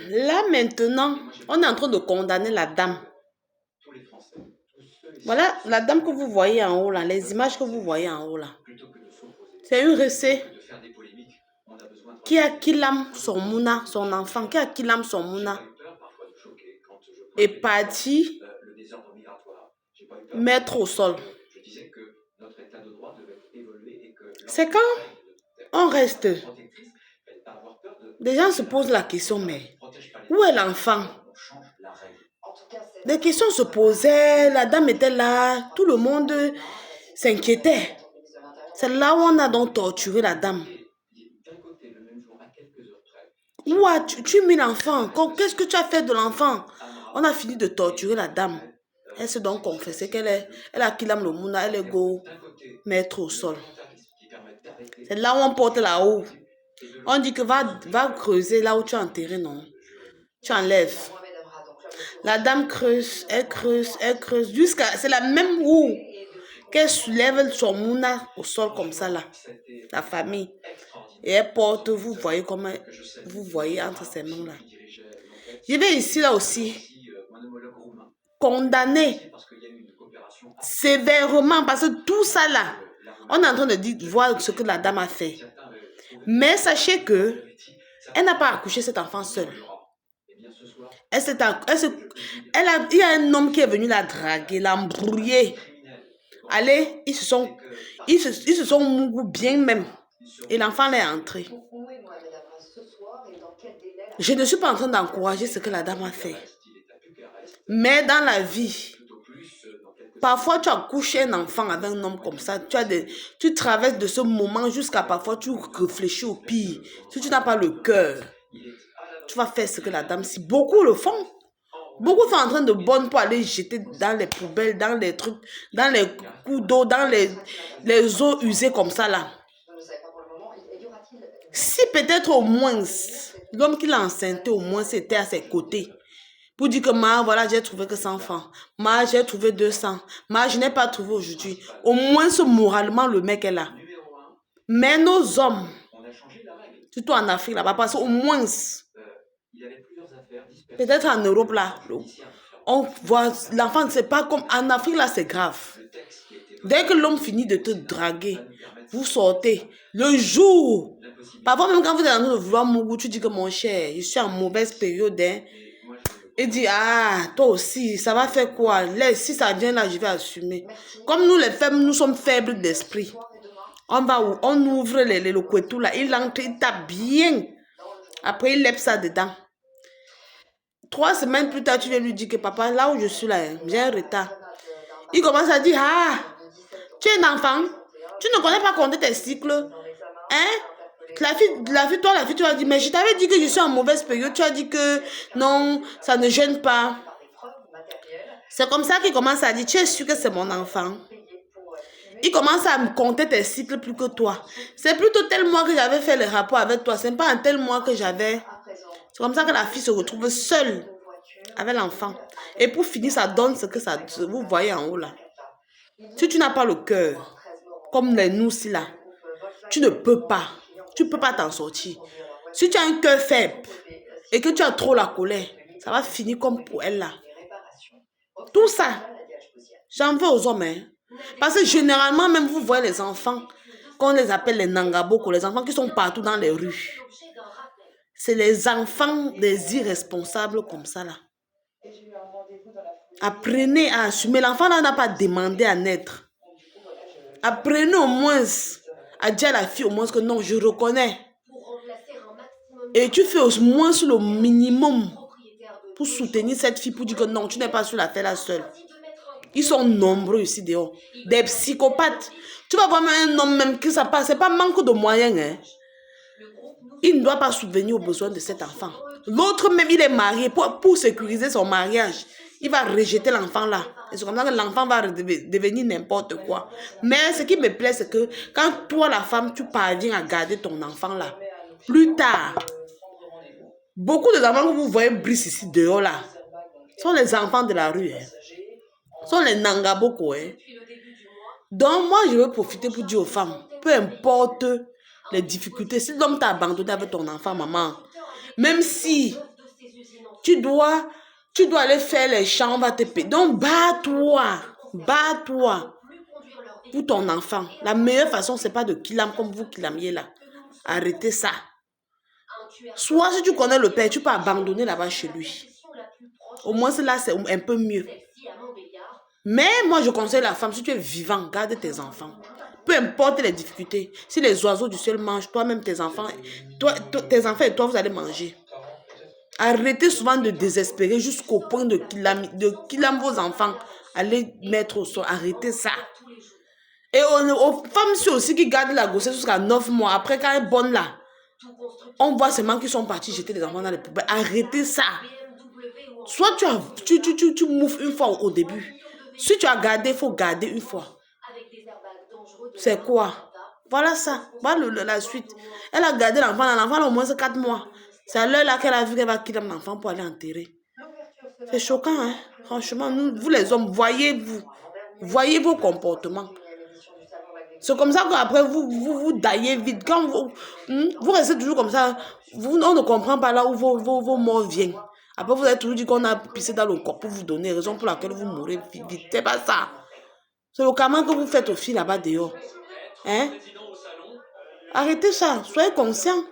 Là maintenant, on est en train de condamner la dame. Voilà la dame que vous voyez en haut là, les images que vous voyez en haut là. C'est une recée qui a Kilam son mouna, son enfant, qui a Kilam son mouna, est parti mettre au sol. C'est quand on reste. Les gens se posent la question, mais où est l'enfant? Des questions se posaient, la dame était là, tout le monde s'inquiétait. C'est là où on a donc torturé la dame. Où as-tu mis l'enfant? Qu'est-ce que tu as fait de l'enfant? On a fini de torturer la dame. Elle s'est donc confessée qu'elle a Kilam le mouna, elle est go mettre au sol. C'est là où on porte là-haut. On dit que va creuser là où tu as enterré, non? Tu enlèves. La dame creuse, elle creuse, elle creuse, jusqu'à... C'est la même roue qu'elle soulève son mouna au sol comme ça là. La famille. Et elle porte, vous voyez comment... Vous voyez entre ses mains là. Je vais ici là aussi condamner sévèrement parce que tout ça là, on est en train de dire, voir ce que la dame a fait. Mais sachez que elle n'a pas accouché cet enfant seule. Il y a un homme qui est venu la draguer, l'embrouiller. Allez, ils se sont mourus bien même. Et l'enfant est entré. Je ne suis pas en train d'encourager ce que la dame a fait. Mais dans la vie, parfois tu accouches un enfant avec un homme comme ça. Tu traverses de ce moment jusqu'à parfois tu réfléchis au pire. Si tu n'as pas le cœur, tu vas faire ce que la dame, si beaucoup le font. Beaucoup sont en train de bonnes pour aller jeter dans les poubelles, dans les trucs, dans les coups d'eau, dans les eaux usées comme ça là. Si peut-être au moins, l'homme qui l'a enceinte au moins c'était à ses côtés. Pour dire que voilà, j'ai trouvé que 100 francs. J'ai trouvé 200. Je n'ai pas trouvé aujourd'hui. Au moins, moralement, le mec est là. Mais nos hommes, surtout en Afrique là-bas, parce qu'au moins, peut-être en Europe là, on voit l'enfant, c'est pas comme en Afrique là, c'est grave. Dès que l'homme finit de te draguer, vous sortez. Le jour, parfois même quand vous êtes en train de vouloir mourir, tu dis que mon cher, je suis en mauvaise période. Hein. Il dit, toi aussi, ça va faire quoi? Si ça vient là, je vais assumer. Comme nous les femmes, nous sommes faibles d'esprit. On ouvre le couetou là, il entre, il tape bien. Après, il lève ça dedans. 3 semaines plus tard, tu viens lui dire que papa, là où je suis là, j'ai un retard. Il commence à dire, tu es un enfant, tu ne connais pas compter tes cycles. Hein? La fille, tu vas dire, mais je t'avais dit que je suis en mauvaise période. Tu as dit que non, ça ne gêne pas. C'est comme ça qu'il commence à dire, tu es sûr que c'est mon enfant? Il commence à me compter tes cycles plus que toi. C'est plutôt tel mois que j'avais fait le rapport avec toi. C'est pas un tel mois que j'avais. C'est comme ça que la fille se retrouve seule avec l'enfant. Et pour finir, ça donne ce que ça... Vous voyez en haut là. Si tu n'as pas le cœur, comme les nous ici là, tu ne peux pas. Tu ne peux pas t'en sortir. Si tu as un cœur faible et que tu as trop la colère, ça va finir comme pour elle là. Tout ça, j'en veux aux hommes. Hein. Parce que généralement, même vous voyez les enfants, qu'on les appelle les nangaboko, les enfants qui sont partout dans les rues. C'est les enfants des irresponsables comme ça là. Apprenez à assumer. L'enfant là n'a pas demandé à naître. Apprenez au moins à dire à la fille au moins que non, je reconnais. Et tu fais au moins le minimum pour soutenir cette fille, pour dire que non, tu n'es pas sur la terre là seule. Ils sont nombreux ici dehors. Des psychopathes. Tu vas voir même un homme même qui ça passe. C'est pas manque de moyens. Hein. Il ne doit pas subvenir aux besoins de cet enfant. L'autre même, il est marié. Pour sécuriser son mariage, il va rejeter l'enfant là. Et c'est comme ça que l'enfant va devenir n'importe quoi. Mais ce qui me plaît, c'est que quand toi, la femme, tu parviens à garder ton enfant là, plus tard, beaucoup de enfants que vous voyez briller ici dehors là, sont les enfants de la rue. Hein. Sont les nangaboko. Hein. Donc moi, je veux profiter pour dire aux femmes, peu importe les difficultés, si l'homme t'a abandonné avec ton enfant, maman, Même si tu dois aller faire les champs, on va te payer. Donc, bats-toi pour ton enfant. La meilleure façon, c'est pas de killam comme vous killamiez là. Arrêtez ça. Soit si tu connais le père, tu peux abandonner là-bas chez lui. Au moins, là, c'est un peu mieux. Mais moi, je conseille la femme, si tu es vivant, garde tes enfants. Peu importe les difficultés. Si les oiseaux du ciel mangent, toi-même, tes enfants, tes enfants et toi, vous allez manger. Arrêtez souvent de désespérer jusqu'au point de killam vos enfants. Allez mettre au sol. Arrêtez ça. Et aux femmes aussi qui gardent la grossesse jusqu'à 9 mois. Après, quand elles sont bonnes là, on voit seulement qu'ils sont partis jeter les enfants dans les poubelles. Arrêtez ça. Soit tu mouves une fois au début. Si tu as gardé, il faut garder une fois. C'est quoi? Voilà ça. Voilà la suite. Elle a gardé l'enfant. L'enfant a au moins 4 mois. C'est à l'heure là qu'elle a vu qu'elle va quitter l'enfant pour aller enterrer. C'est choquant, hein? Franchement, vous les hommes, voyez-vous. Voyez vos comportements. C'est comme ça qu'après, vous daillez vite. Quand vous restez toujours comme ça, on ne comprend pas là où vos morts viennent. Après, vous avez toujours dit qu'on a pissé dans le corps pour vous donner raison pour laquelle vous mourrez vite. C'est pas ça. C'est le comment que vous faites aux filles là-bas dehors. Hein? Arrêtez ça. Soyez conscients.